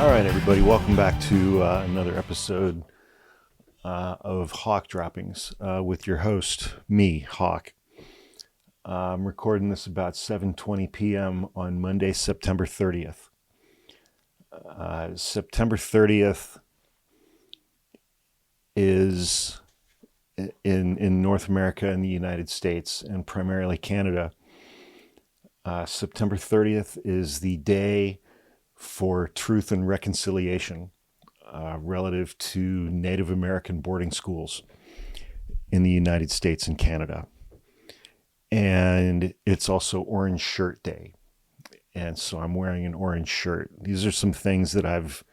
All right, everybody, welcome back to another episode of Hawk Droppings with your host, me, Hawk. I'm recording this about 7:20 p.m. on Monday, September 30th. September 30th is in North America and the United States, and primarily Canada. September 30th is the day for truth and reconciliation relative to Native American boarding schools in the United States and Canada. And it's also Orange Shirt Day. And so I'm wearing an orange shirt. These are some things that I've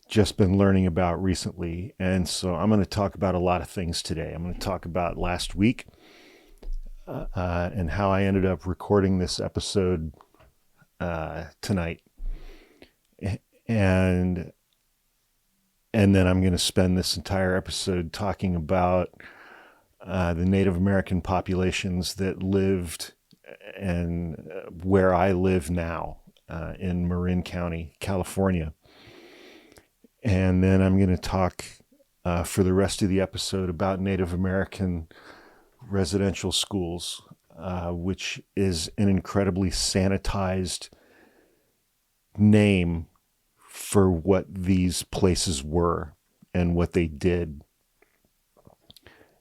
just been learning about recently. And so I'm going to talk about a lot of things today. I'm going to talk about last week and how I ended up recording this episode tonight. And then I'm going to spend this entire episode talking about the Native American populations that lived and where I live now in Marin County, California. And then I'm going to talk for the rest of the episode about Native American residential schools, which is an incredibly sanitized name for what these places were and what they did.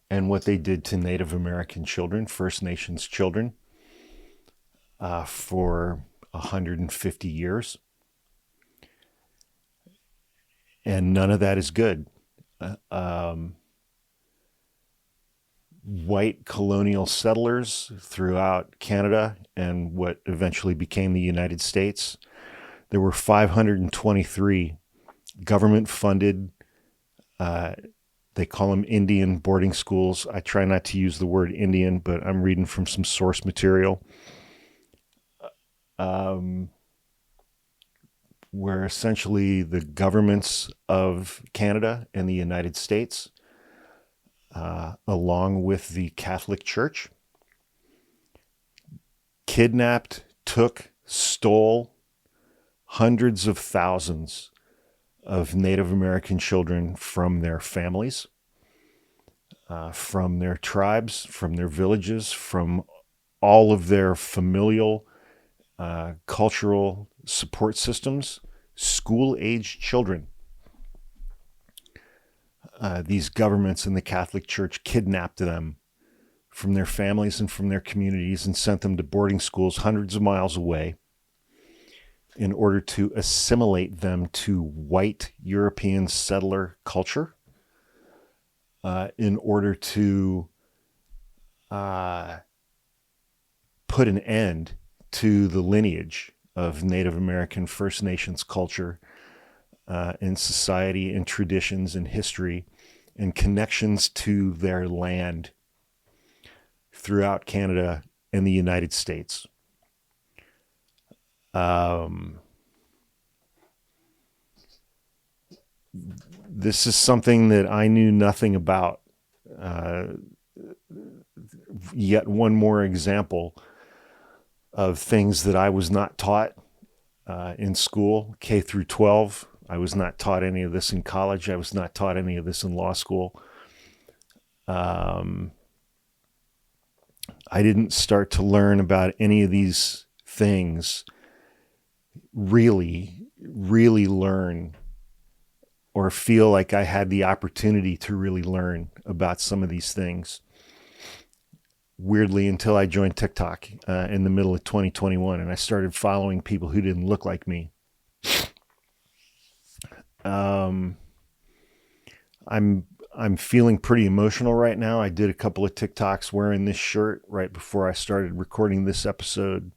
And what they did to Native American children, First Nations children, for 150 years. And none of that is good. White colonial settlers throughout Canada and what eventually became the United States, there were 523 government-funded, they call them Indian boarding schools. I try not to use the word Indian, but I'm reading from some source material, where essentially the governments of Canada and the United States, along with the Catholic Church, kidnapped, took, stole hundreds of thousands of Native American children from their families, from their tribes, from their villages, from all of their familial, cultural support systems, school-aged children. These governments and the Catholic Church kidnapped them from their families and from their communities and sent them to boarding schools hundreds of miles away in order to assimilate them to white European settler culture, in order to put an end to the lineage of Native American First Nations culture and society and traditions and history and connections to their land throughout Canada and the United States. This is something that I knew nothing about. Yet one more example of things that I was not taught in school, K through 12. I was not taught any of this in college. I was not taught any of this in law school. I didn't start to learn about any of these things, really learn or feel like I had the opportunity to really learn about some of these things, weirdly, until I joined TikTok in the middle of 2021, and I started following people who didn't look like me. I'm feeling pretty emotional right now. I did a couple of TikToks wearing this shirt right before I started recording this episode.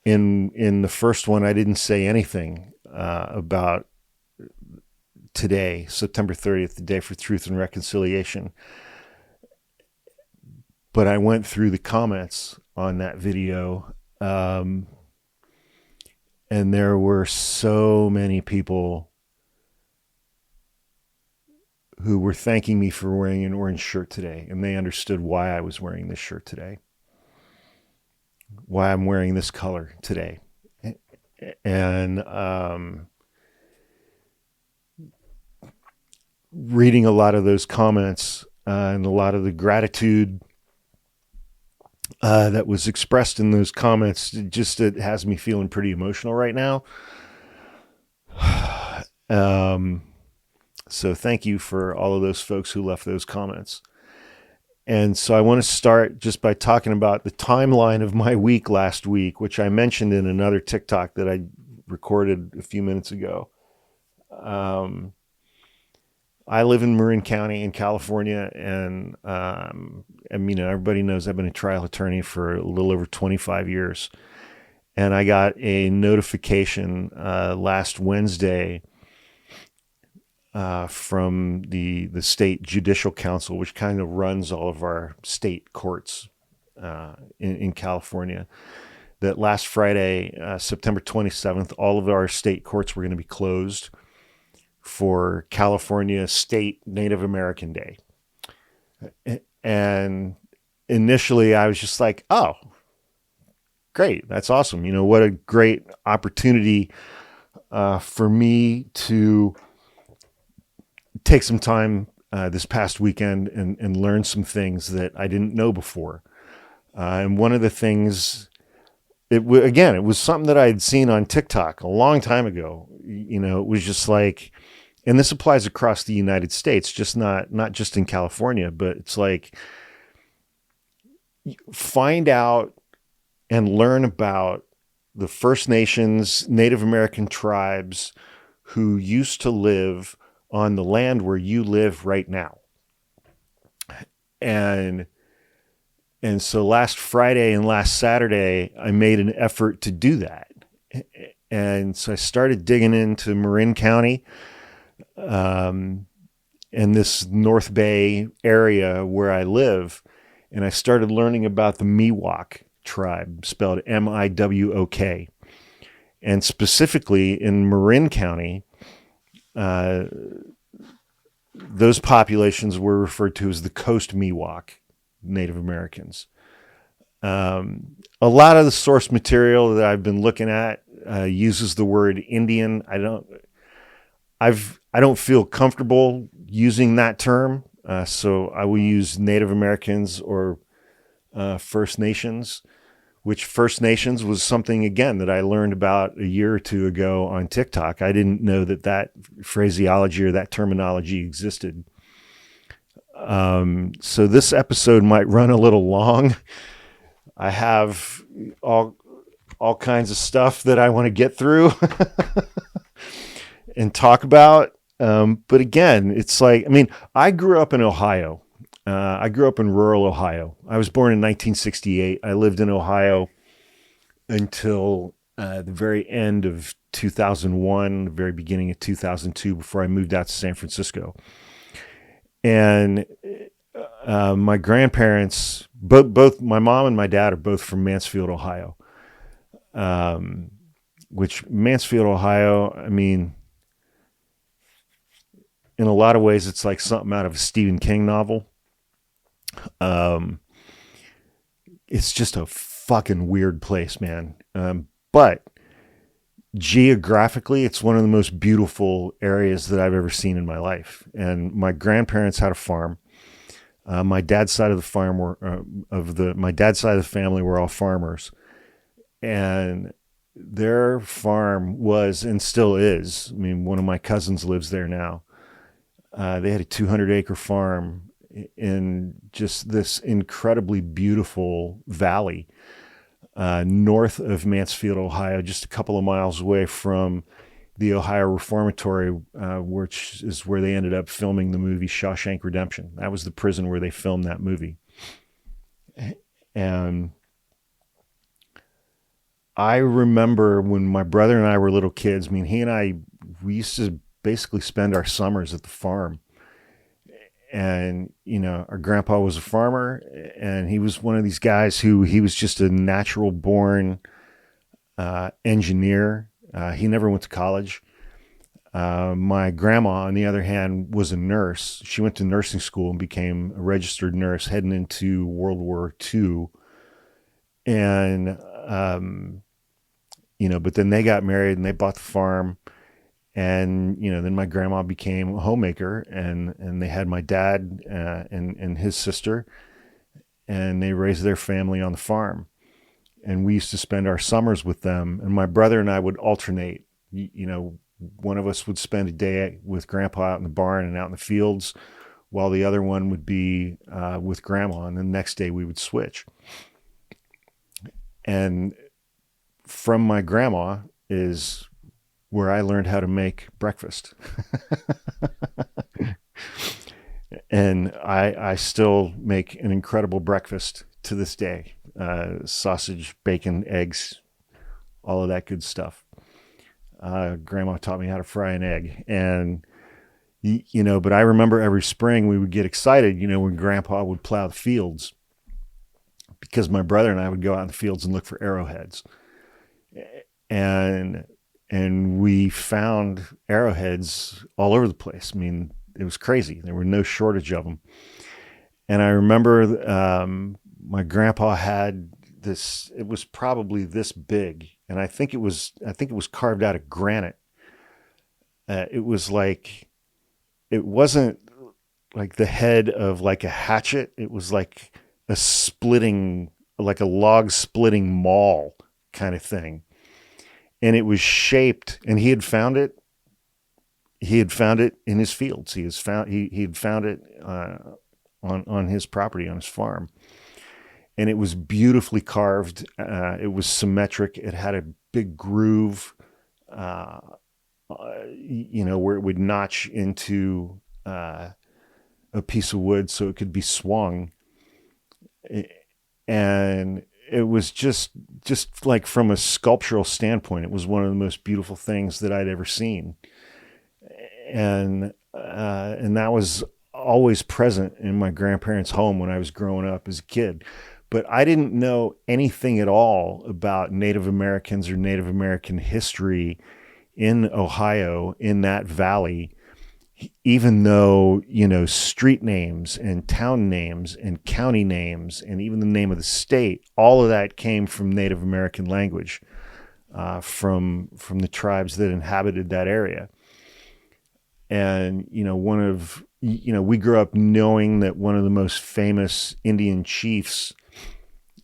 In the first one, I didn't say anything about today, September 30th, the Day for Truth and Reconciliation. But I went through the comments on that video, and there were so many people who were thanking me for wearing an orange shirt today, and they understood why I was wearing this shirt today, why I'm wearing this color today. and reading a lot of those comments and a lot of the gratitude that was expressed in those comments, it has me feeling pretty emotional right now. So thank you for all of those folks who left those comments. And so I want to start just by talking about the timeline of my week last week, which I mentioned in another TikTok that I recorded a few minutes ago. I live in Marin County in California, and everybody knows I've been a trial attorney for a little over 25 years. And I got a notification last Wednesday from the State Judicial Council, which kind of runs all of our state courts in California, that last Friday, September 27th, all of our state courts were going to be closed for California State Native American Day. And initially I was just like, oh, great, that's awesome. What a great opportunity for me to take some time this past weekend and learn some things that I didn't know before. And one of the things, it was something that I had seen on TikTok a long time ago. It was just like, and this applies across the United States, just not just in California, but it's like, find out and learn about the First Nations, Native American tribes who used to live on the land where you live right now. And so last Friday and last Saturday, I made an effort to do that. And so I started digging into Marin County, and this North Bay area where I live. And I started learning about the Miwok tribe, spelled Miwok. And specifically in Marin County, those populations were referred to as the Coast Miwok Native Americans. A lot of the source material that I've been looking at uses the word Indian. I don't feel comfortable using that term, so I will use Native Americans or First Nations, which First Nations was something, again, that I learned about a year or two ago on TikTok. I didn't know that phraseology or that terminology existed. So this episode might run a little long. I have all kinds of stuff that I want to get through and talk about. But again, it's like, I grew up in Ohio. I grew up in rural Ohio. I was born in 1968. I lived in Ohio until the very end of 2001, the very beginning of 2002, before I moved out to San Francisco. And my grandparents, both my mom and my dad, are both from Mansfield, Ohio. Which Mansfield, Ohio, in a lot of ways, it's like something out of a Stephen King novel. It's just a fucking weird place, man. But geographically, it's one of the most beautiful areas that I've ever seen in my life. And my grandparents had a farm. My dad's side of the farm my dad's side of the family were all farmers, and their farm was, and still is. One of my cousins lives there now. They had a 200-acre farm in just this incredibly beautiful valley north of Mansfield, Ohio, just a couple of miles away from the Ohio Reformatory, which is where they ended up filming the movie Shawshank Redemption. That was the prison where they filmed that movie. And I remember when my brother and I were little kids, he and I, we used to basically spend our summers at the farm. And, our grandpa was a farmer, and he was one of these guys he was just a natural born engineer. He never went to college. My grandma, on the other hand, was a nurse. She went to nursing school and became a registered nurse heading into World War II. And but then they got married and they bought the farm. And, then my grandma became a homemaker, and they had my dad and his sister, and they raised their family on the farm. And we used to spend our summers with them. And my brother and I would alternate. One of us would spend a day with grandpa out in the barn and out in the fields, while the other one would be with grandma. And the next day we would switch. And from my grandma is where I learned how to make breakfast. And I still make an incredible breakfast to this day. Sausage, bacon, eggs, all of that good stuff. Grandma taught me how to fry an egg. And, but I remember every spring we would get excited, when grandpa would plow the fields, because my brother and I would go out in the fields and look for arrowheads. And we found arrowheads all over the place. I mean, it was crazy. There were no shortage of them. And I remember my grandpa had this. It was probably this big, and I think it was carved out of granite. It wasn't like the head of like a hatchet. It was like like a log splitting maul kind of thing. And it was shaped, and he had found it in his fields. He had found it on his property, on his farm. And it was beautifully carved. It was symmetric. It had a big groove, where it would notch into a piece of wood so it could be swung. And it was just like, from a sculptural standpoint, it was one of the most beautiful things that I'd ever seen. And that was always present in my grandparents' home when I was growing up as a kid. But I didn't know anything at all about Native Americans or Native American history in Ohio, in that valley, even though, street names and town names and county names and even the name of the state, all of that came from Native American language, from the tribes that inhabited that area. And, we grew up knowing that one of the most famous Indian chiefs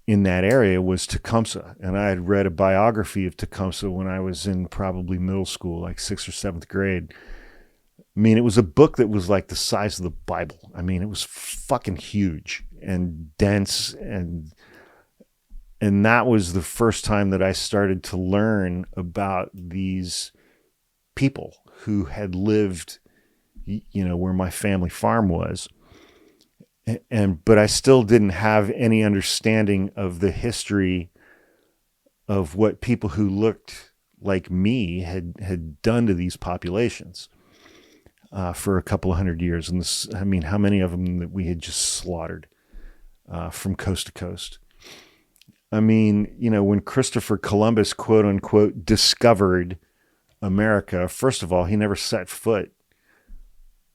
in that area was Tecumseh. And I had read a biography of Tecumseh when I was in probably middle school, like 6th or 7th grade. I mean, it was a book that was like the size of the Bible. I mean, it was fucking huge and dense. And that was the first time that I started to learn about these people who had lived, where my family farm was. But I still didn't have any understanding of the history of what people who looked like me had done to these populations for a couple of hundred years. And how many of them that we had just slaughtered from coast to coast. I mean, when Christopher Columbus, quote unquote, discovered America, first of all, he never set foot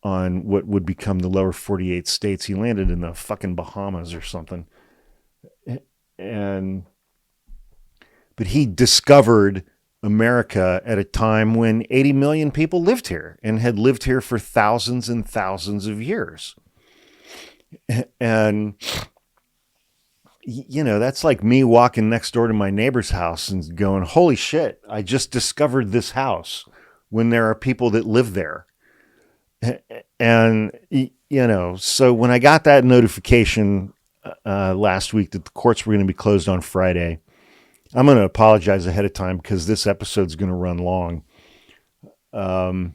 on what would become the lower 48 states. He landed in the fucking Bahamas or something. But he discovered America at a time when 80 million people lived here and had lived here for thousands and thousands of years. And, that's like me walking next door to my neighbor's house and going, holy shit, I just discovered this house, when there are people that live there. And, so when I got that notification last week that the courts were going to be closed on Friday, I'm going to apologize ahead of time because this episode's going to run long. Or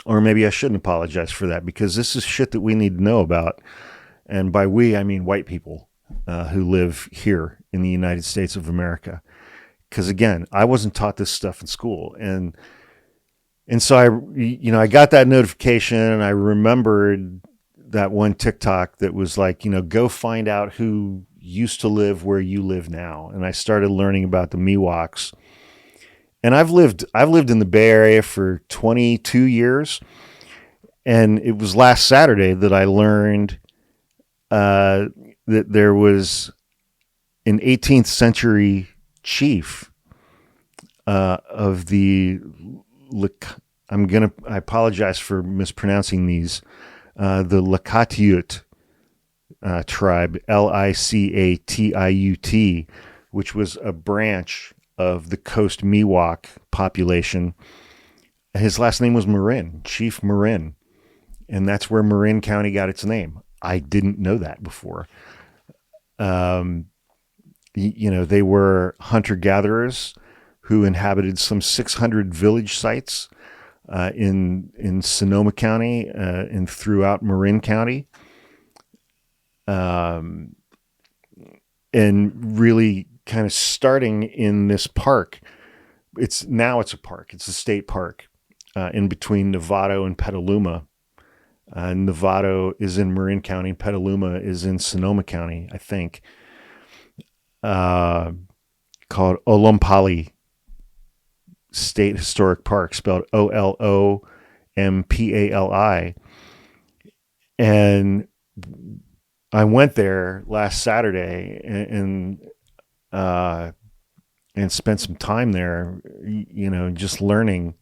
maybe I shouldn't apologize for that, because this is shit that we need to know about. And by we, I mean white people who live here in the United States of America. Because again, I wasn't taught this stuff in school. And so I got that notification, and I remembered that one TikTok that was like, go find out who used to live where you live now. And I started learning about the Miwoks. And I've lived in the Bay Area for 22 years. And it was last Saturday that I learned that there was an 18th century chief of the I apologize for mispronouncing these. The Licatiut tribe, Licatiut, which was a branch of the Coast Miwok population. His last name was Marin, Chief Marin, and that's where Marin County got its name. I didn't know that before. They were hunter-gatherers who inhabited some 600 village sites in Sonoma County and throughout Marin County. And really kind of starting in this park. It's a park. It's a state park in between Novato and Petaluma. Novato is in Marin County. Petaluma is in Sonoma County, I think. Called Olompali State Historic Park, spelled Olompali. And I went there last Saturday and spent some time there, just learning.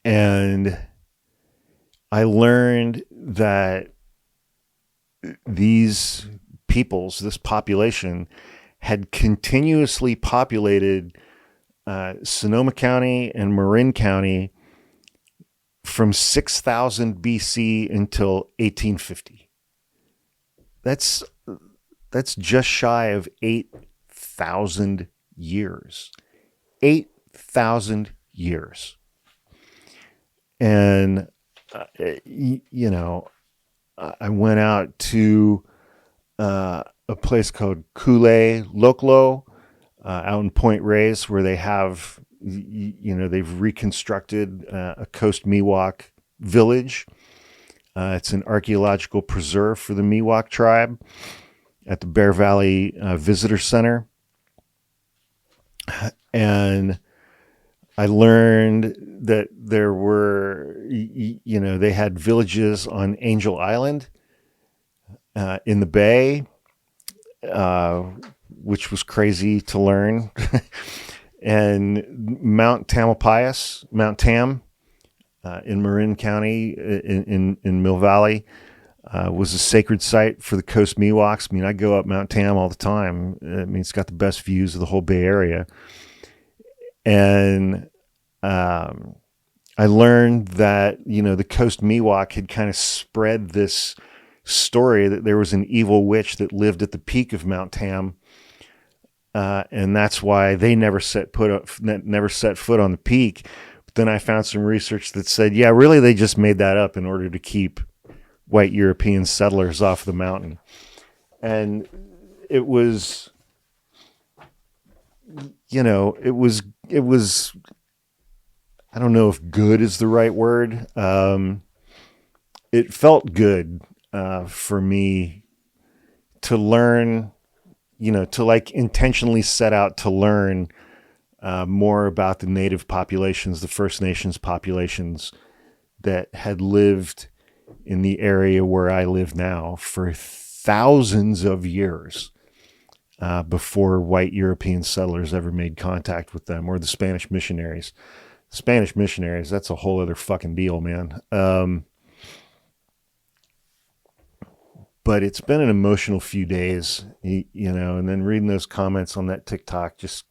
And I learned that these peoples, this population, had continuously populated Sonoma County and Marin County from 6000 BC until 1850. That's just shy of 8,000 years. 8,000 years. And, I went out to a place called Kule Loklo out in Point Reyes, where they have, they've reconstructed a Coast Miwok village. It's an archaeological preserve for the Miwok tribe at the Bear Valley Visitor Center. And I learned that there were, they had villages on Angel Island in the Bay, which was crazy to learn. And Mount Tamalpais, Mount Tam, in Marin County, in Mill Valley, was a sacred site for the Coast Miwoks. I go up Mount Tam all the time. It's got the best views of the whole Bay Area. And I learned that, the Coast Miwok had kind of spread this story that there was an evil witch that lived at the peak of Mount Tam. And that's why they never set foot on the peak. But then I found some research that said, yeah, really, they just made that up in order to keep white European settlers off the mountain. And it was, it was, I don't know if good is the right word. It felt good for me to learn, to intentionally set out to learn more about the native populations, the First Nations populations that had lived in the area where I live now for thousands of years before white European settlers ever made contact with them, or the Spanish missionaries. Spanish missionaries, that's a whole other fucking deal, man. But it's been an emotional few days, and then reading those comments on that TikTok just,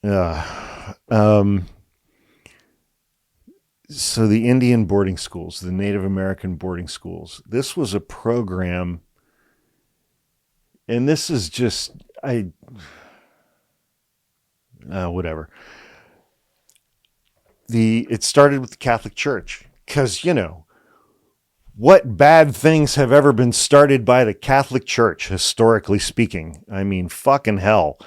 so the Indian boarding schools, the Native American boarding schools, this was a program, and this is just, whatever. It started with the Catholic Church, because, what bad things have ever been started by the Catholic Church, historically speaking? Fucking hell.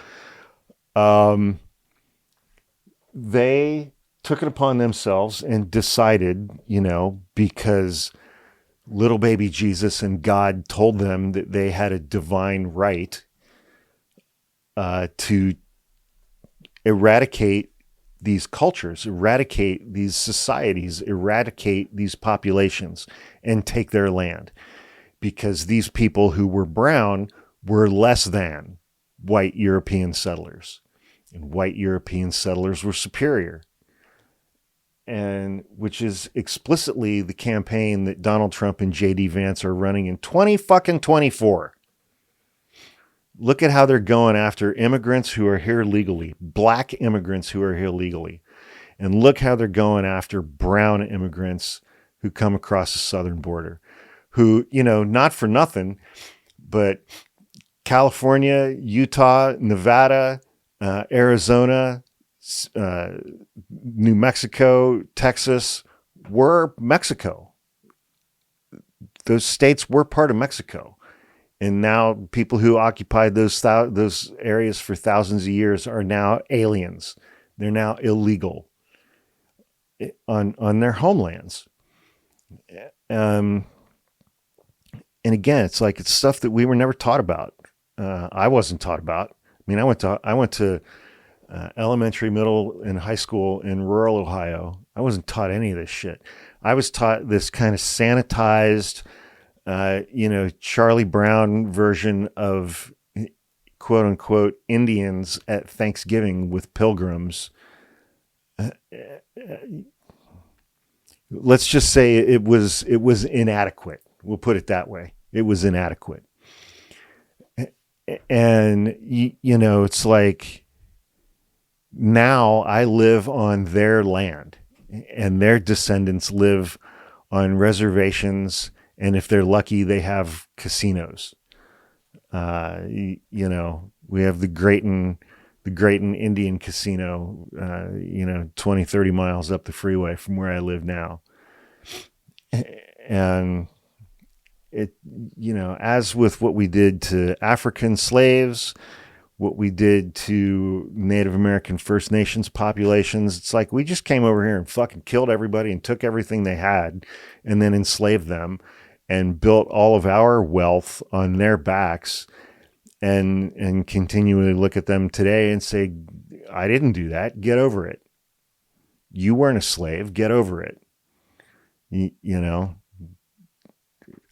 They took it upon themselves and decided, because little baby Jesus and God told them that they had a divine right to eradicate these cultures, eradicate these societies, eradicate these populations, and take their land. because these people who were brown were less than white European settlers, and white European settlers were superior. And which is explicitly the campaign that Donald Trump and J.D. Vance are running in 2024. Look at how they're going after immigrants who are here legally, black immigrants who are here legally. And look how they're going after brown immigrants who come across the southern border, who, not for nothing, but California, Utah, Nevada, Arizona, New Mexico, Texas were Mexico. Those states were part of Mexico. And now people who occupied those areas for thousands of years are now aliens. They're now illegal on their homelands. And again, it's like it's stuff that we were never taught about. I wasn't taught about. I mean, I went to elementary, middle, and high school in rural Ohio. I wasn't taught any of this shit. I was taught this kind of sanitized, Charlie Brown version of quote unquote Indians at Thanksgiving with pilgrims. Let's just say it was inadequate. We'll put it that way. It was inadequate. And, it's like now I live on their land and their descendants live on reservations. And if they're lucky, they have casinos. We have the Grayton Indian Casino, 20, 30 miles up the freeway from where I live now. And it, as with what we did to African slaves, what we did to Native American First Nations populations, it's like we just came over here and fucking killed everybody and took everything they had and then enslaved them and built all of our wealth on their backs and continually look at them today and say, I didn't do that. Get over it. You weren't a slave. Get over it.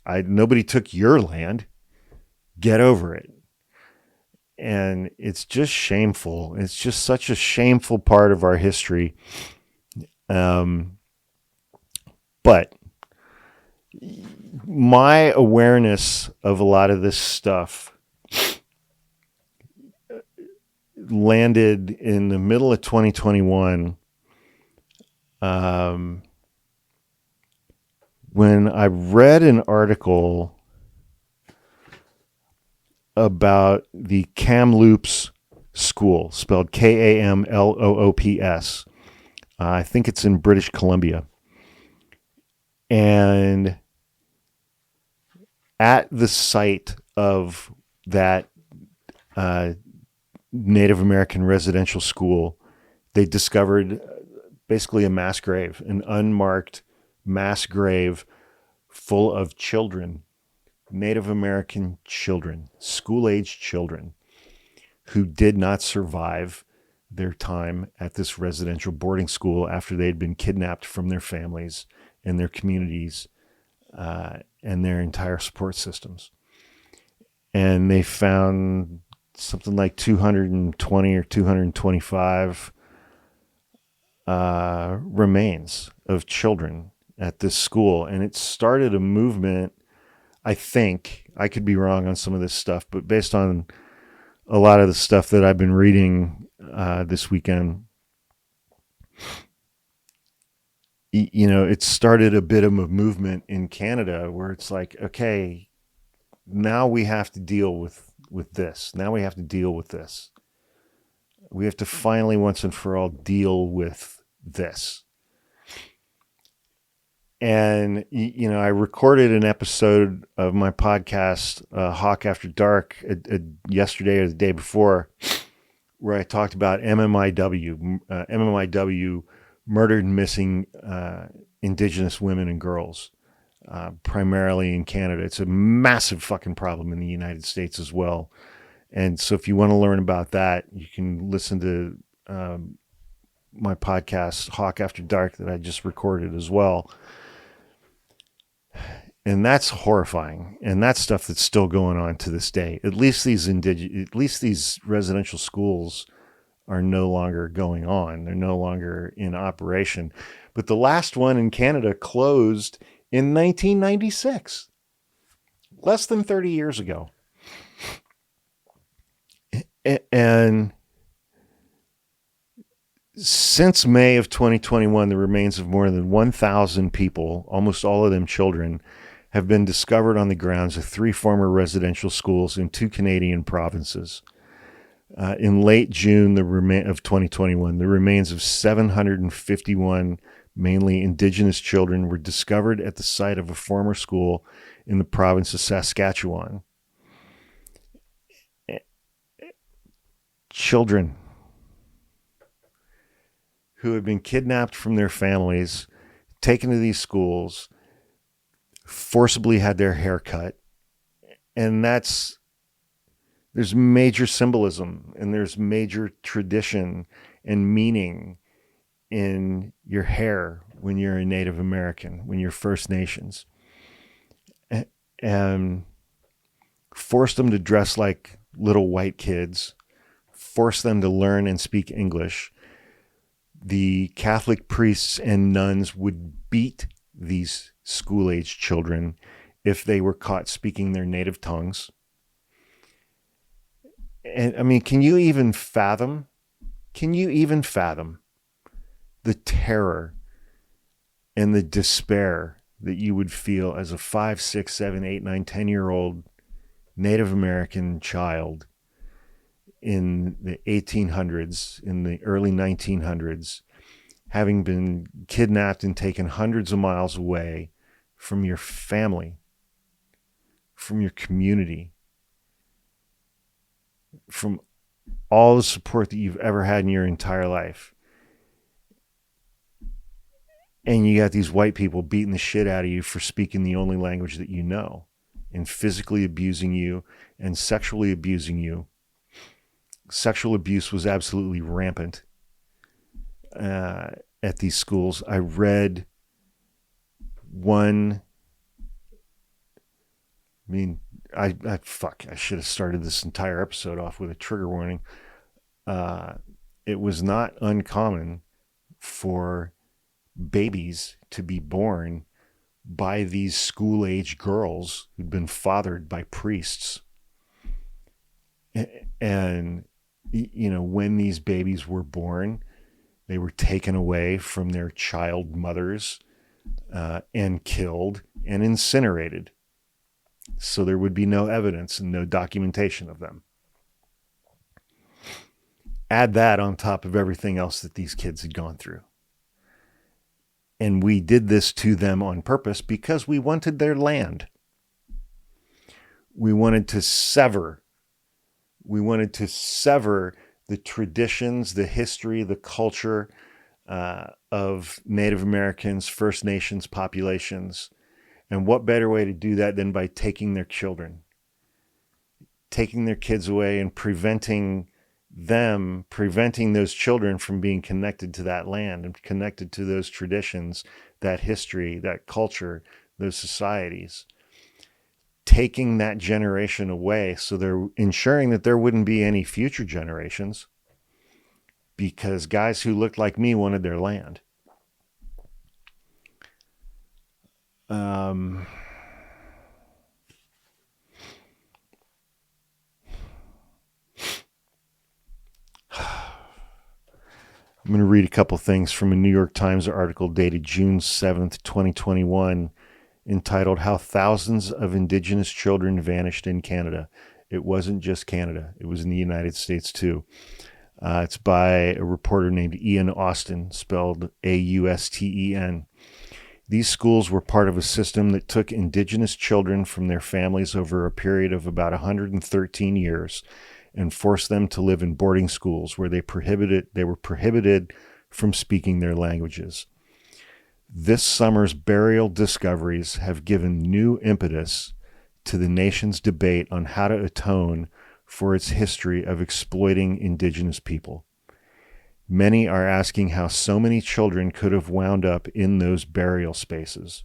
Nobody took your land. Get over it. And it's just shameful. It's just such a shameful part of our history. But my awareness of a lot of this stuff landed in the middle of 2021 when I read an article about the Kamloops School, spelled Kamloops. I think it's in British Columbia. And at the site of that Native American residential school, they discovered basically a mass grave, an unmarked mass grave full of children, Native American children, school-aged children who did not survive their time at this residential boarding school after they had been kidnapped from their families and their communities and their entire support systems. And they found something like 220 or 225 remains of children at this school. And it started a movement, I think, I could be wrong on some of this stuff, but based on a lot of the stuff that I've been reading this weekend, it started a bit of a movement in Canada where it's like, okay, now we have to deal with this. Now we have to deal with this. We have to finally, once and for all, deal with this. And, I recorded an episode of my podcast, Hawk After Dark, yesterday or the day before, where I talked about MMIW, murdered and missing Indigenous women and girls, primarily in Canada. It's a massive fucking problem in the United States as well. And so if you want to learn about that, you can listen to my podcast, Hawk After Dark, that I just recorded as well. And that's horrifying. And that's stuff that's still going on to this day. At least these residential schools are no longer going on. They're no longer in operation. But the last one in Canada closed in 1996, less than 30 years ago. And since May of 2021, the remains of more than 1,000 people, almost all of them children, have been discovered on the grounds of 3 former residential schools in 2 Canadian provinces. In late June of 2021, the remains of 751 mainly Indigenous children were discovered at the site of a former school in the province of Saskatchewan. Children who have been kidnapped from their families, taken to these schools, forcibly had their hair cut. And there's major symbolism and there's major tradition and meaning in your hair when you're a Native American, when you're First Nations. And force them to dress like little white kids, force them to learn and speak English. The Catholic priests and nuns would beat these school-age children if they were caught speaking their native tongues. And I mean, can you even fathom the terror and the despair that you would feel as a 5, 6, 7, 8, 9, 10-year-old Native American child in the 1800s, in the early 1900s, having been kidnapped and taken hundreds of miles away from your family, from your community, from all the support that you've ever had in your entire life. And you got these white people beating the shit out of you for speaking the only language that you know, and physically abusing you and sexually abusing you. Sexual abuse was absolutely rampant at these schools. I read one. I mean, I should have started this entire episode off with a trigger warning. It was not uncommon for babies to be born by these school-age girls who'd been fathered by priests. And, you know, when these babies were born, they were taken away from their child mothers and killed and incinerated. So there would be no evidence and no documentation of them. Add that on top of everything else that these kids had gone through. And we did this to them on purpose because we wanted their land. We wanted to sever the traditions, the history, the culture of Native Americans, First Nations populations. And what better way to do that than by taking their children, taking their kids away and preventing those children from being connected to that land and connected to those traditions, that history, that culture, those societies. Taking that generation away, so they're ensuring that there wouldn't be any future generations because guys who looked like me wanted their land. I'm going to read a couple things from a New York Times article dated June 7th, 2021, entitled "How Thousands of Indigenous Children Vanished in Canada." It wasn't just Canada. It was in the United States too. It's by a reporter named Ian Austin, spelled Austen. These schools were part of a system that took Indigenous children from their families over a period of about 113 years and forced them to live in boarding schools where they were prohibited from speaking their languages. This summer's burial discoveries have given new impetus to the nation's debate on how to atone for its history of exploiting Indigenous people. Many are asking how so many children could have wound up in those burial spaces.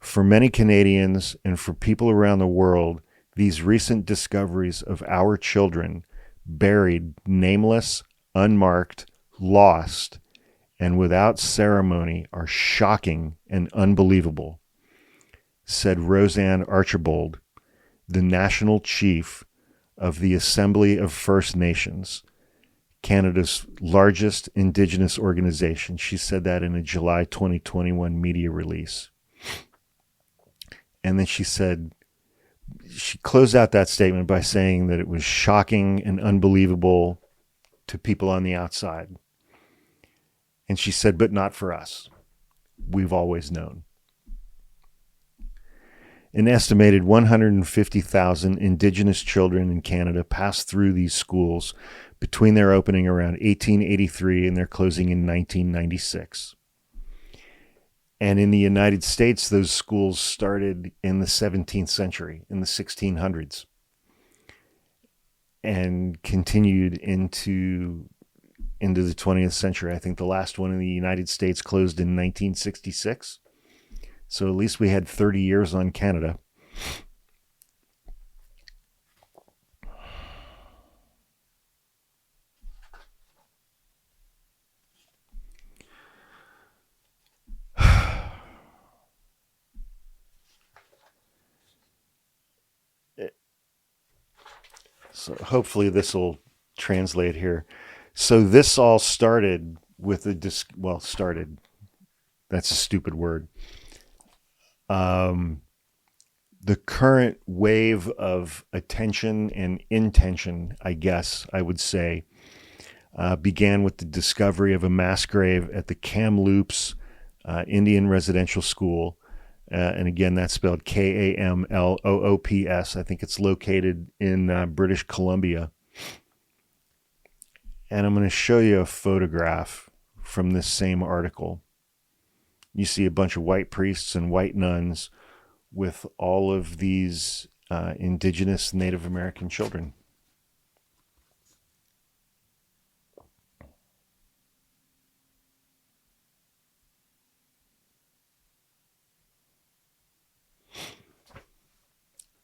For many Canadians and for people around the world, these recent discoveries of our children, buried, nameless, unmarked, lost, and without ceremony, are shocking and unbelievable, said Roseanne Archibald, the national chief of the Assembly of First Nations, Canada's largest Indigenous organization. She said that in a July 2021 media release. And then she closed out that statement by saying that it was shocking and unbelievable to people on the outside. And she said, but not for us. We've always known. An estimated 150,000 Indigenous children in Canada passed through these schools between their opening around 1883 and their closing in 1996. And in the United States, those schools started in the 17th century, in the 1600s, and continued into the 20th century. I think the last one in the United States closed in 1966. So at least we had 30 years on Canada. So hopefully this will translate here. So this all started with started. That's a stupid word. The current wave of attention and intention, I guess I would say, began with the discovery of a mass grave at the Kamloops Indian Residential School. And again, that's spelled Kamloops. I think it's located in British Columbia. And I'm going to show you a photograph from this same article. You see a bunch of white priests and white nuns with all of these Indigenous Native American children.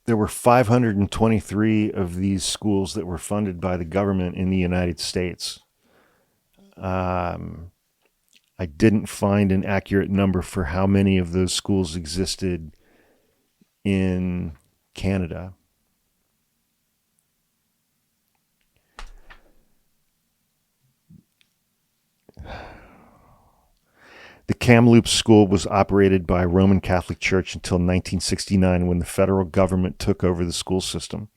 There were 523 of these schools that were funded by the government in the United States. I didn't find an accurate number for how many of those schools existed in Canada. The Kamloops School was operated by Roman Catholic Church until 1969, when the federal government took over the school system.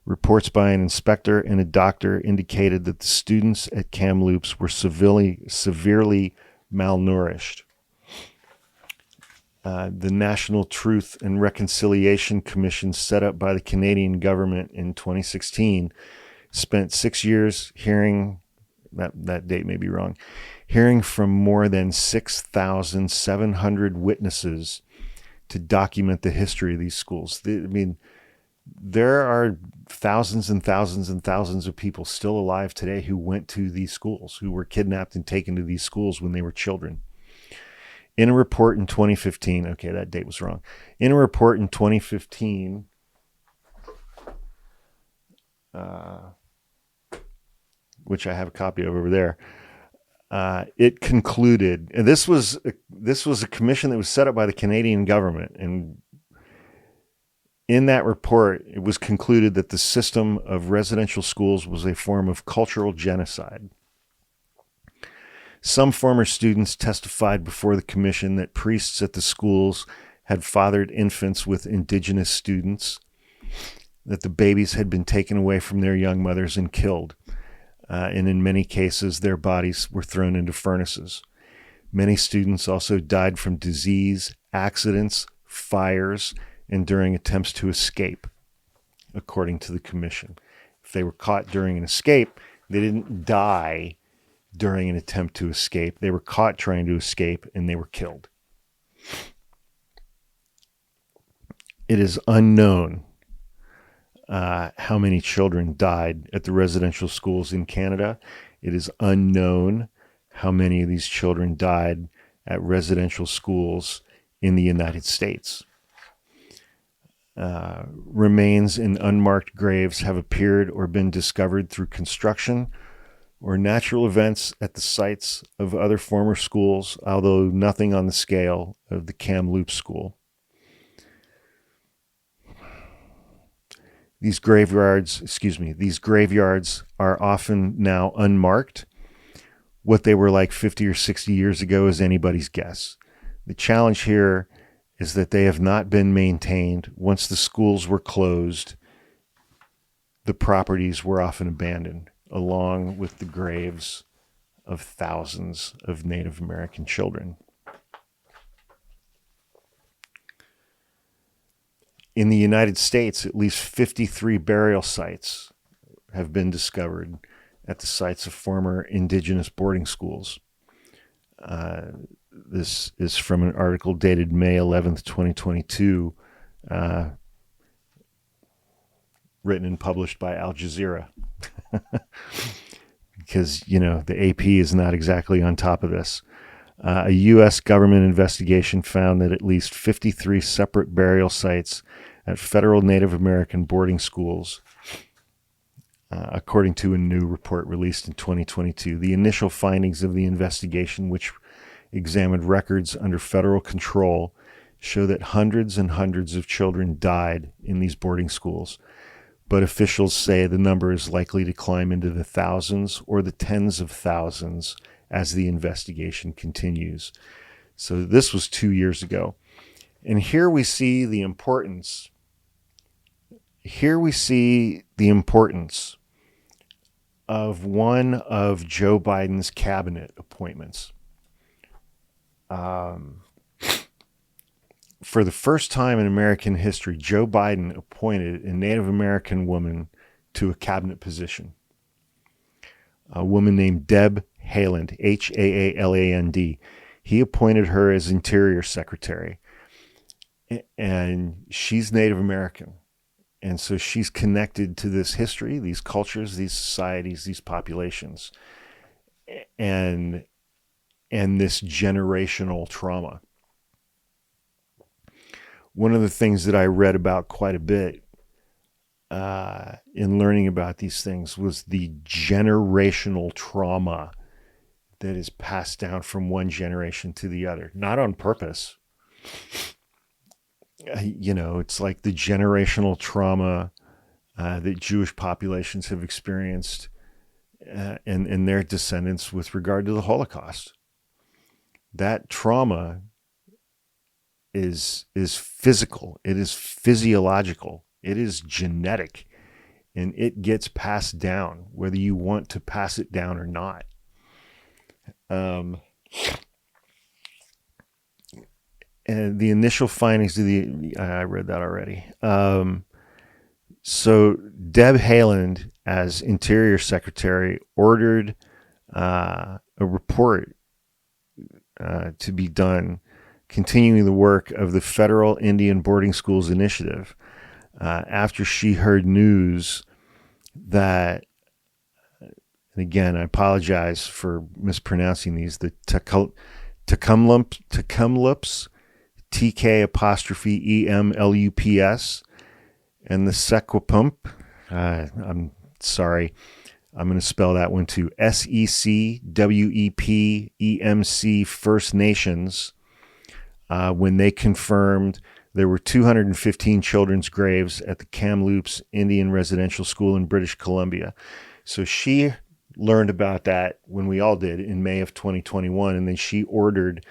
Reports by an inspector and a doctor indicated that the students at Kamloops were severely malnourished. The National Truth and Reconciliation Commission, set up by the Canadian government in 2016, spent 6 years hearing, that date may be wrong, hearing from more than 6,700 witnesses to document the history of these schools. There are thousands and thousands and thousands of people still alive today who went to these schools, who were kidnapped and taken to these schools when they were children. In a report in 2015, okay, that date was wrong. In a report in 2015, which I have a copy of over there, it concluded, and this was a commission that was set up by the Canadian government, and in that report, it was concluded that the system of residential schools was a form of cultural genocide. Some former students testified before the commission that priests at the schools had fathered infants with Indigenous students, that the babies had been taken away from their young mothers and killed. And in many cases, their bodies were thrown into furnaces. Many students also died from disease, accidents, fires, and during attempts to escape, according to the commission. If they were caught during an escape, they didn't die during an attempt to escape. They were caught trying to escape, and they were killed. It is unknown how many children died at the residential schools in Canada. It is unknown how many of these children died at residential schools in the United States. Remains in unmarked graves have appeared or been discovered through construction or natural events at the sites of other former schools, although nothing on the scale of the Kamloops School. These graveyards are often now unmarked. What they were like 50 or 60 years ago is anybody's guess. The challenge here is that they have not been maintained. Once the schools were closed, the properties were often abandoned, along with the graves of thousands of Native American children. In the United States, at least 53 burial sites have been discovered at the sites of former Indigenous boarding schools. This is from an article dated May 11th, 2022, written and published by Al Jazeera. Because, the AP is not exactly on top of this. A U.S. government investigation found that at least 53 separate burial sites at federal Native American boarding schools, according to a new report released in 2022. The initial findings of the investigation, which examined records under federal control, show that hundreds and hundreds of children died in these boarding schools. But officials say the number is likely to climb into the thousands or the tens of thousands as the investigation continues. So this was 2 years ago. And here we see the importance. Of one of Joe Biden's cabinet appointments. For the first time in American history, Joe Biden appointed a Native American woman to a cabinet position. A woman named Deb Haaland, Haaland. He appointed her as Interior Secretary. And she's Native American. And so she's connected to this history, these cultures, these societies, these populations, and this generational trauma. One of the things that I read about quite a bit in learning about these things was the generational trauma that is passed down from one generation to the other, not on purpose. It's like the generational trauma that Jewish populations have experienced and their descendants with regard to the Holocaust. That trauma is physical, it is physiological, it is genetic, and it gets passed down, whether you want to pass it down or not. And the initial findings of I read that already. So Deb Haaland, as Interior Secretary, ordered a report to be done, continuing the work of the Federal Indian Boarding Schools Initiative, after she heard news that, and again, I apologize for mispronouncing these, the Tecumlups, TK''EMLUPS, and the Secwepemc. I'm sorry, I'm going to spell that one too. SECWEPEMC First Nations, when they confirmed there were 215 children's graves at the Kamloops Indian Residential School in British Columbia. So she learned about that when we all did in May of 2021, and then she ordered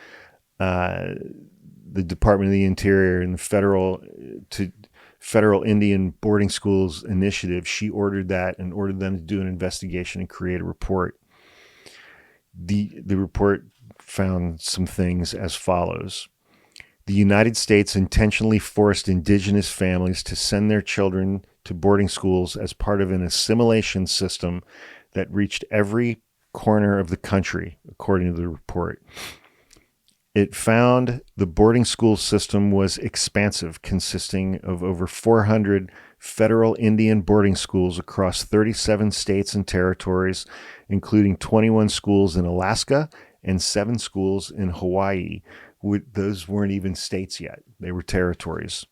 the Department of the Interior and the Federal Indian Boarding Schools Initiative. She ordered that and ordered them to do an investigation and create a report. The report found some things as follows. The United States intentionally forced Indigenous families to send their children to boarding schools as part of an assimilation system that reached every corner of the country, according to the report. It found the boarding school system was expansive, consisting of over 400 federal Indian boarding schools across 37 states and territories, including 21 schools in Alaska and 7 schools in Hawaii, those weren't even states yet. They were territories.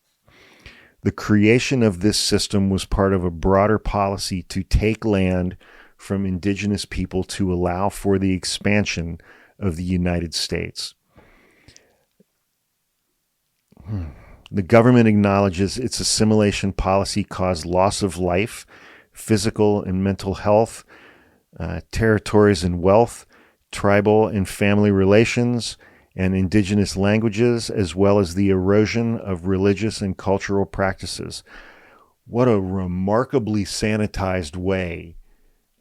The creation of this system was part of a broader policy to take land from indigenous people to allow for the expansion of the United States. The government acknowledges its assimilation policy caused loss of life, physical and mental health, territories and wealth, tribal and family relations, and indigenous languages, as well as the erosion of religious and cultural practices. What a remarkably sanitized way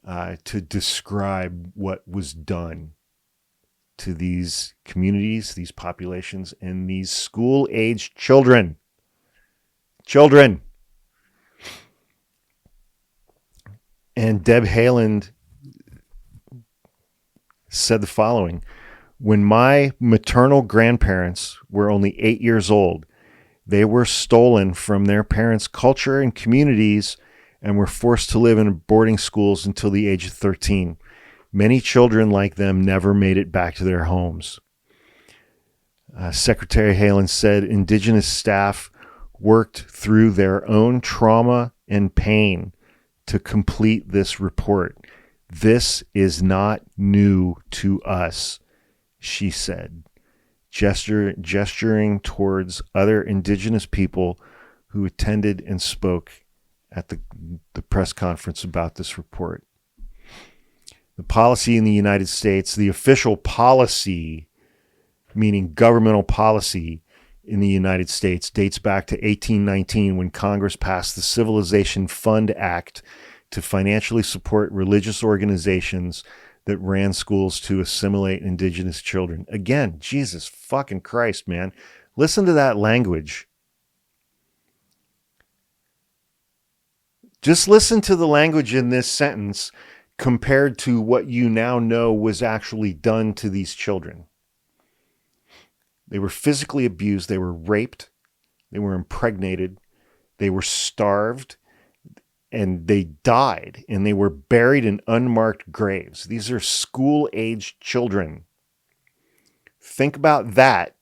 to describe what was done to these communities, these populations, and these school-aged children. Children. And Deb Haaland said the following: when my maternal grandparents were only 8 years old, they were stolen from their parents' culture and communities and were forced to live in boarding schools until the age of 13. Many children like them never made it back to their homes. Secretary Haaland said Indigenous staff worked through their own trauma and pain to complete this report. This is not new to us, she said, gesturing towards other Indigenous people who attended and spoke at the press conference about this report. The policy in the United States, the official policy, meaning governmental policy in the United States, dates back to 1819 when Congress passed the Civilization Fund Act to financially support religious organizations that ran schools to assimilate indigenous children. Again, Jesus fucking Christ, man. Listen to that language. Just listen to the language in this sentence compared to what you now know was actually done to these children. They were physically abused. They were raped. They were impregnated. They were starved. And they died. And they were buried in unmarked graves. These are school-aged children. Think about that.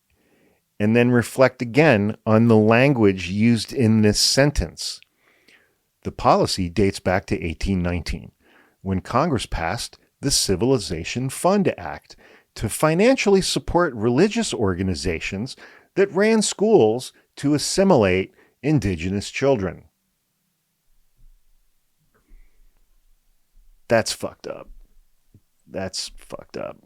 And then reflect again on the language used in this sentence. The policy dates back to 1819. When Congress passed the Civilization Fund Act to financially support religious organizations that ran schools to assimilate indigenous children. That's fucked up. That's fucked up.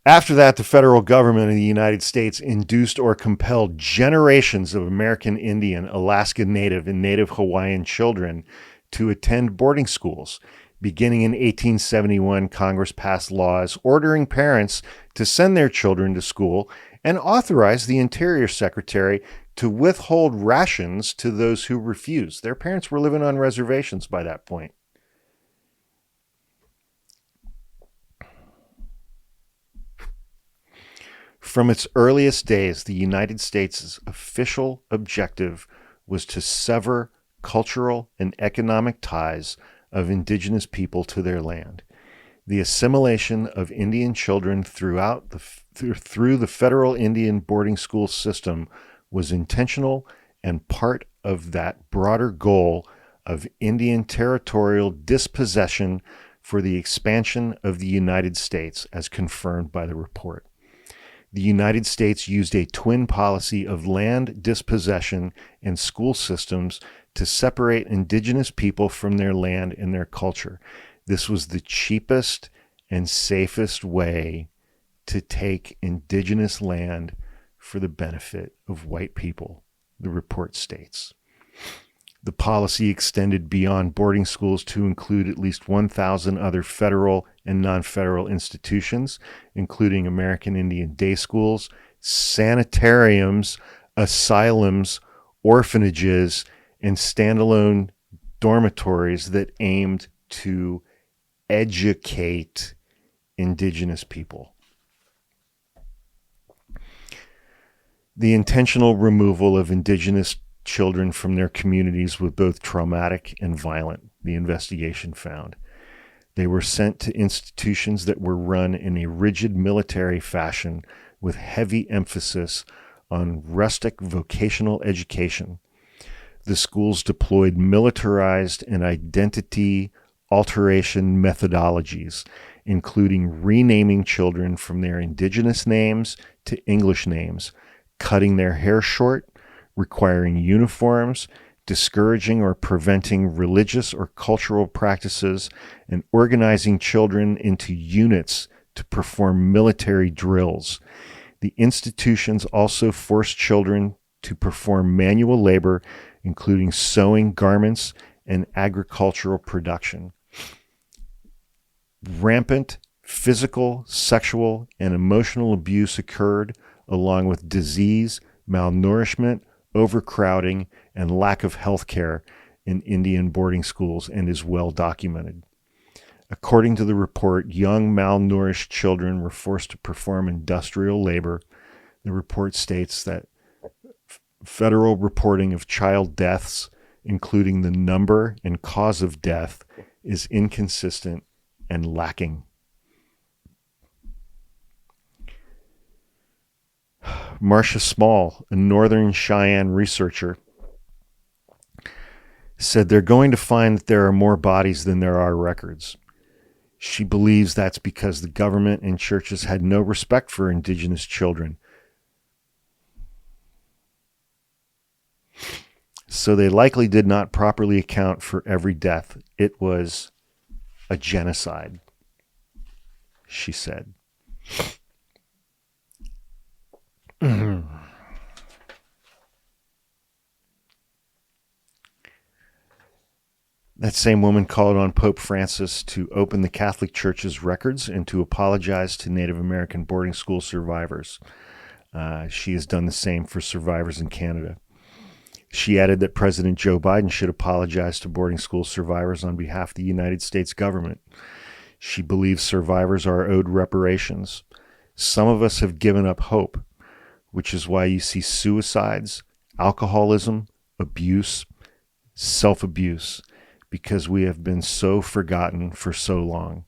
After that, the federal government of the United States induced or compelled generations of American Indian, Alaska Native, and Native Hawaiian children to attend boarding schools. Beginning in 1871, Congress passed laws ordering parents to send their children to school and authorized the Interior Secretary to withhold rations to those who refused. Their parents were living on reservations by that point. From its earliest days, the United States' official objective was to sever cultural and economic ties of indigenous people to their land. The assimilation of Indian children through the federal Indian boarding school system was intentional and part of that broader goal of Indian territorial dispossession for the expansion of the United States, as confirmed by the report. The United States used a twin policy of land dispossession and school systems to separate indigenous people from their land and their culture. This was the cheapest and safest way to take indigenous land for the benefit of white people, the report states. The policy extended beyond boarding schools to include at least 1,000 other federal and non-federal institutions, including American Indian day schools, sanitariums, asylums, orphanages, and standalone dormitories that aimed to educate indigenous people. The intentional removal of indigenous children from their communities was both traumatic and violent, the investigation found. They were sent to institutions that were run in a rigid military fashion with heavy emphasis on rustic vocational education. The schools deployed militarized and identity alteration methodologies, including renaming children from their indigenous names to English names, cutting their hair short, requiring uniforms, discouraging or preventing religious or cultural practices, and organizing children into units to perform military drills. The institutions also forced children to perform manual labor, including sewing garments and agricultural production. Rampant physical, sexual, and emotional abuse occurred, along with disease, malnourishment, overcrowding, and lack of health care in Indian boarding schools, and is well documented. According to the report, young malnourished children were forced to perform industrial labor. The report states that federal reporting of child deaths, including the number and cause of death, is inconsistent and lacking. Marcia Small, a Northern Cheyenne researcher, said they're going to find that there are more bodies than there are records. She believes that's because the government and churches had no respect for Indigenous children. So they likely did not properly account for every death. It was a genocide, she said. That same woman called on Pope Francis to open the Catholic Church's records and to apologize to Native American boarding school survivors. She has done the same for survivors in Canada. She added that President Joe Biden should apologize to boarding school survivors on behalf of the United States government. She believes survivors are owed reparations. Some of us have given up hope, which is why you see suicides, alcoholism, abuse, self-abuse, because we have been so forgotten for so long.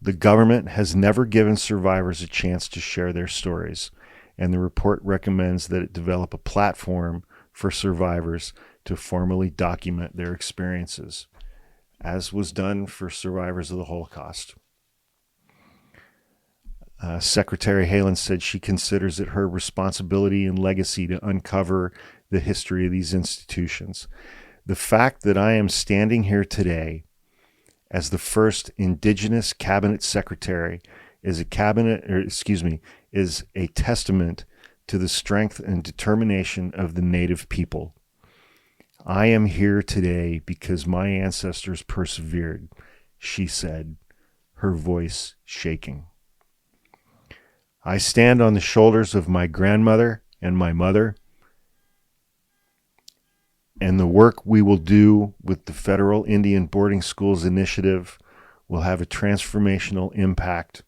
The government has never given survivors a chance to share their stories, and the report recommends that it develop a platform for survivors to formally document their experiences, as was done for survivors of the Holocaust. Secretary Haaland said she considers it her responsibility and legacy to uncover the history of these institutions. The fact that I am standing here today as the first Indigenous cabinet secretary is a testament to the strength and determination of the Native people. I am here today because my ancestors persevered, she said, her voice shaking. I stand on the shoulders of my grandmother and my mother, and the work we will do with the Federal Indian Boarding Schools Initiative will have a transformational impact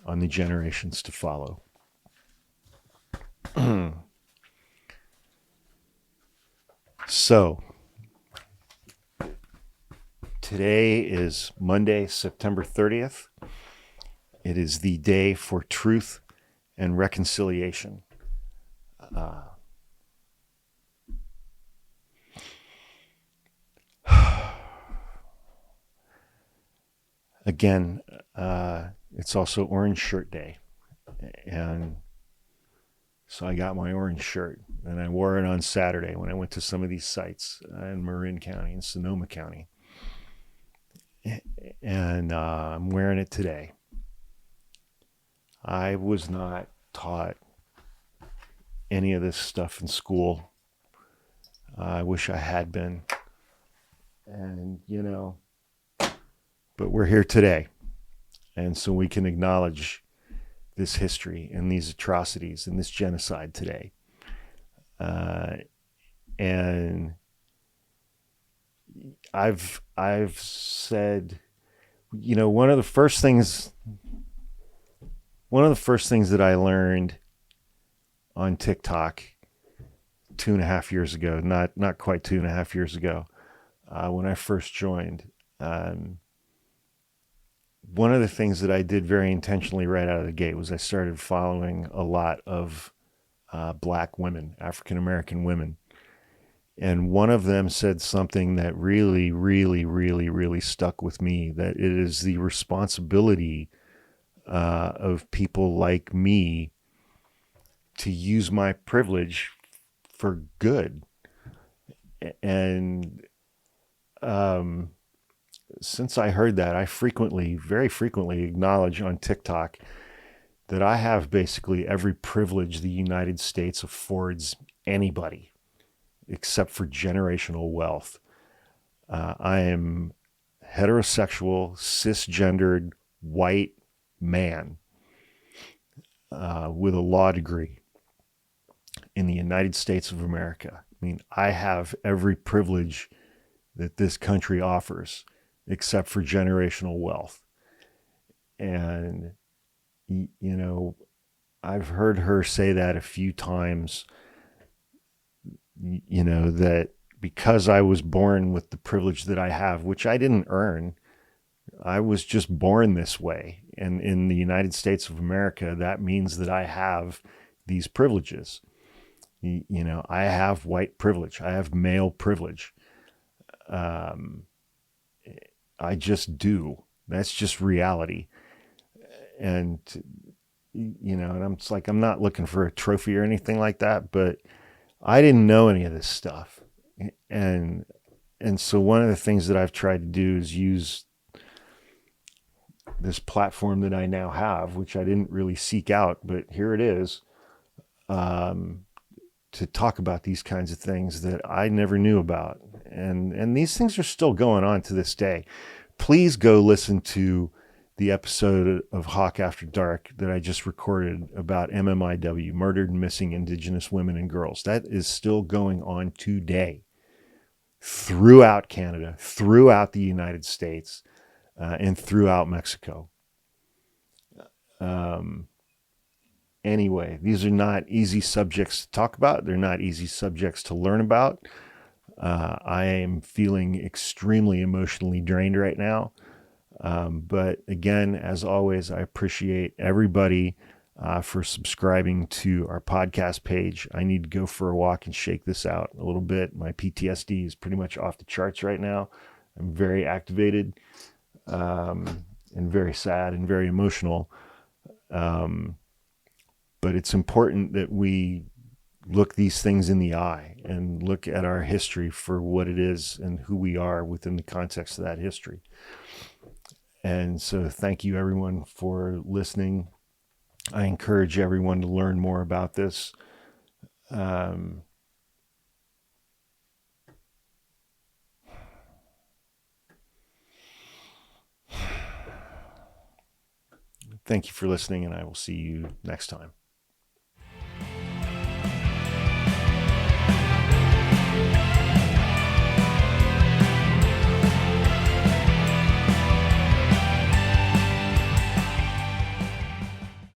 on the generations to follow. So, today is Monday, September 30th. It is the day for truth and reconciliation. Again, it's also Orange Shirt Day. And so I got my orange shirt, and I wore it on Saturday when I went to some of these sites in Marin County and Sonoma County. And I'm wearing it today. I was not taught any of this stuff in school. I wish I had been. And, but we're here today. And so we can acknowledge this history and these atrocities and this genocide today. And I've said, one of the first things that I learned on TikTok 2.5 years ago, not quite 2.5 years ago, when I first joined, one of the things that I did very intentionally right out of the gate was I started following a lot of Black women, African American women. And one of them said something that really, really, really, really stuck with me, that it is the responsibility of people like me to use my privilege for good. And since I heard that, I very frequently acknowledge on TikTok that I have basically every privilege the United States affords anybody, except for generational wealth. I am heterosexual, cisgendered, white man with a law degree in the United States of America. I mean, I have every privilege that this country offers, except for generational wealth. And, I've heard her say that a few times, that because I was born with the privilege that I have, which I didn't earn, I was just born this way. And in the United States of America, that means that I have these privileges. I have white privilege. I have male privilege. I just do. That's just reality. And, and I'm not looking for a trophy or anything like that, but I didn't know any of this stuff. And so one of the things that I've tried to do is use this platform that I now have, which I didn't really seek out, but here it is, to talk about these kinds of things that I never knew about. And these things are still going on to this day. Please go listen to the episode of Hawk After Dark that I just recorded about MMIW, murdered and missing Indigenous women and girls. That is still going on today throughout Canada, throughout the United States, and throughout Mexico. Anyway, these are not easy subjects to talk about. They're not easy subjects to learn about. I am feeling extremely emotionally drained right now. But again, as always, I appreciate everybody for subscribing to our podcast page. I need to go for a walk and shake this out a little bit. My PTSD is pretty much off the charts right now. I'm very activated and very sad and very emotional. But it's important that we look these things in the eye and look at our history for what it is and who we are within the context of that history. And so thank you everyone for listening. I encourage everyone to learn more about this. Thank you for listening, and I will see you next time.